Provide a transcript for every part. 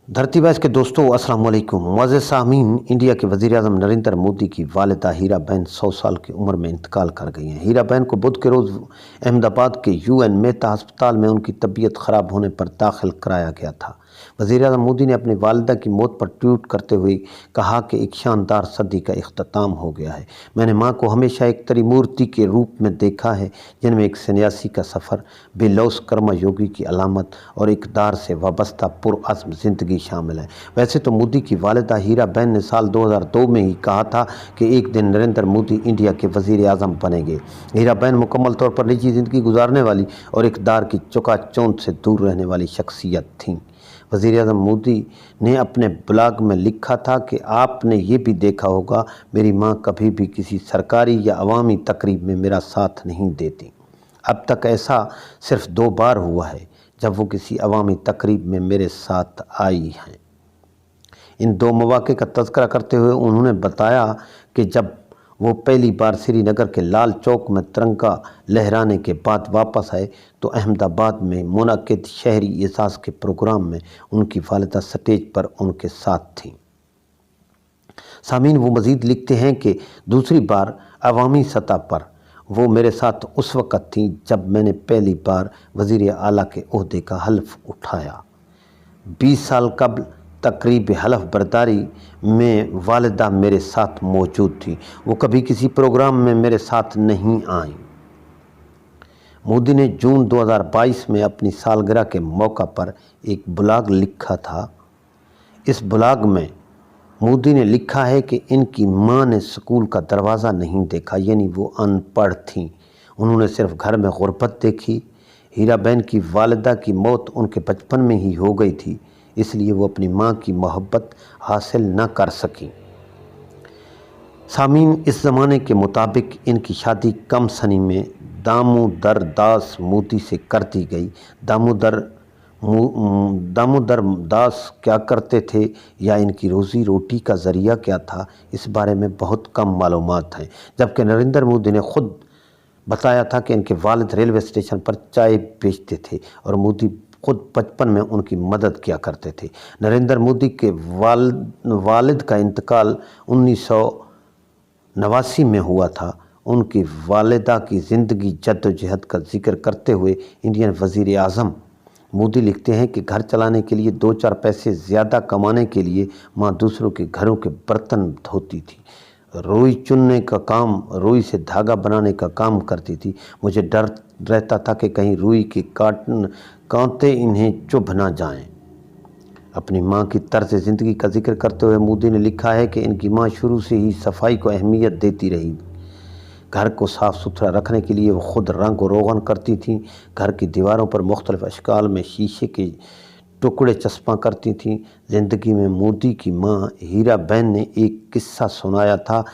धरती वाइस के दोस्तों अस्सलाम वालेकुम। मुअज़्ज़ज़ सामीन, इंडिया के वज़ीर-ए-आज़म नरेंद्र मोदी की वालिदा हीराबेन 100 साल की उम्र में इंतकाल कर गई हैं। हीराबेन को बुध के रोज़ अहमदाबाद के UN मेहता अस्पताल में उनकी तबीयत ख़राब होने पर दाखिल कराया गया था। वज़ीर-ए-आज़म मोदी ने अपनी वालिदा की मौत पर ट्वीट करते हुए कहा कि एक शानदार सदी का इख्तिताम हो गया है। मैंने माँ को हमेशा एक त्रिमूर्ति के रूप में देखा है, जिनमें एक सन्यासी का सफ़र, बेलौस कर्मयोगी की अलामत और इक़्तिदार से वाबस्ता पुरअज़्म ज़िंदगी शामिल है। वैसे तो मोदी की वालिदा हीराबेन ने साल 2002 में ही कहा था कि एक दिन नरेंद्र मोदी इंडिया के वज़ीर-ए-आज़म बनेंगे। हीराबेन मुकम्मल तौर पर निजी ज़िंदगी गुजारने वाली और इक़्तिदार की चकाचौंध से दूर रहने वाली शख्सियत थीं। वज़ीर-ए-आज़म मोदी ने अपने ब्लॉग में लिखा था कि आपने ये भी देखा होगा, मेरी माँ कभी भी किसी सरकारी या अवामी तकरीब में मेरा साथ नहीं देती। अब तक ऐसा सिर्फ 2 बार हुआ है जब वो किसी अवामी तकरीब में मेरे साथ आई हैं। इन 2 मौक़े का तज़किरा करते हुए उन्होंने बताया कि जब वो पहली बार श्रीनगर के लाल चौक में तिरंगा लहराने के बाद वापस आए तो अहमदाबाद में मुनक़िद शहरी एज़ाज़ के प्रोग्राम में उनकी वालिदा स्टेज पर उनके साथ थीं। सामीन, वो मज़ीद लिखते हैं कि दूसरी बार अवामी सतह पर वो मेरे साथ उस वक़्त थीं जब मैंने पहली बार वज़ीर आला के ओहदे का हल्फ़ उठाया। 20 साल कबल तकरीब हलफ बरदारी में वालिदा मेरे साथ मौजूद थी। वो कभी किसी प्रोग्राम में मेरे साथ नहीं आईं। मोदी ने जून 2022 में अपनी सालगिरह के मौका पर एक ब्लॉग लिखा था। इस ब्लॉग में मोदी ने लिखा है कि इनकी मां ने स्कूल का दरवाज़ा नहीं देखा, यानी वो अनपढ़ थीं। उन्होंने सिर्फ घर में गुर्बत देखी। हीराबेन की वालिदा की मौत उनके बचपन में ही हो गई थी, इसलिए वो अपनी माँ की मोहब्बत हासिल न कर सकीं। सामीन, इस ज़माने के मुताबिक इनकी शादी कम सनी में दामोदर दास मोदी से कर दी गई। दामोदर दास क्या करते थे या इनकी रोज़ी रोटी का ज़रिया क्या था, इस बारे में बहुत कम मालूमात हैं। जबकि नरेंद्र मोदी ने ख़ुद बताया था कि इनके वालिद रेलवे स्टेशन पर चाय बेचते थे और मोदी खुद बचपन में उनकी मदद किया करते थे। नरेंद्र मोदी के वालिद का इंतकाल 1989 में हुआ था। उनकी वालिदा की ज़िंदगी जद्दोजहद का जिक्र करते हुए इंडियन वज़ीर-ए-आज़म मोदी लिखते हैं कि घर चलाने के लिए 2-4 पैसे ज़्यादा कमाने के लिए माँ दूसरों के घरों के बर्तन धोती थी, रुई चुनने का काम, रुई से धागा बनाने का काम करती थी। मुझे डर रहता था कि कहीं रुई के कांटे इन्हें चुभ ना जाएं। अपनी माँ की तर्ज ज़िंदगी का जिक्र करते हुए मोदी ने लिखा है कि इनकी माँ शुरू से ही सफाई को अहमियत देती रही। घर को साफ़ सुथरा रखने के लिए वो ख़ुद रंग और रोगन करती थीं। घर की दीवारों पर मुख्तलिफ़ अशकाल में शीशे के टुकड़े चस्पा करती थीं। ज़िंदगी में मोदी की माँ हीराबेन ने एक किस्सा सुनाया था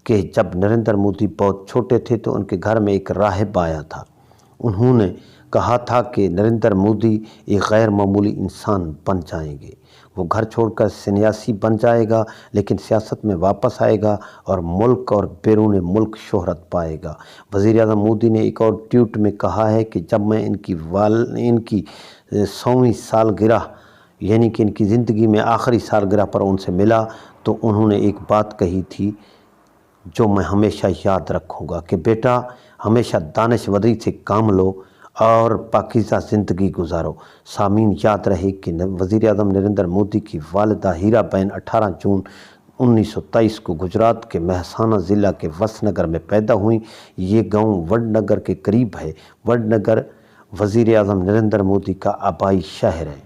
कि जब नरेंद्र मोदी बहुत छोटे थे तो उनके घर में एक राहिब आया था। उन्होंने कहा था कि नरेंद्र मोदी एक गैर मामूली इंसान बन जाएंगे। वो घर छोड़कर सन्यासी बन जाएगा, लेकिन सियासत में वापस आएगा और मुल्क और बैरून मुल्क शोहरत पाएगा। वज़ीर-ए-आज़म मोदी ने एक और ट्वीट में कहा है कि जब मैं इनकी 100वीं सालगिरह यानी कि इनकी ज़िंदगी में आखिरी सालगिरह पर उनसे मिला तो उन्होंने एक बात कही थी जो मैं हमेशा याद रखूँगा कि बेटा, हमेशा दानिशवरी से काम लो और पाकीज़ा ज़िंदगी गुजारो। सामीन, याद रहे कि वज़ीर-ए-आज़म नरेंद्र मोदी की वालिदा हीराबेन 18 जून 1923 को गुजरात के मेहसाना ज़िला के वसनगर में पैदा हुई। ये गांव वडनगर के करीब है। वडनगर वज़ीर-ए-आज़म नरेंद्र मोदी का आबाई शहर है।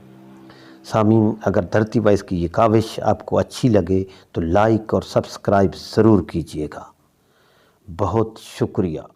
सामीन, अगर धरती वाइस की ये काविश आपको अच्छी लगे तो लाइक और सब्सक्राइब ज़रूर कीजिएगा। बहुत शुक्रिया।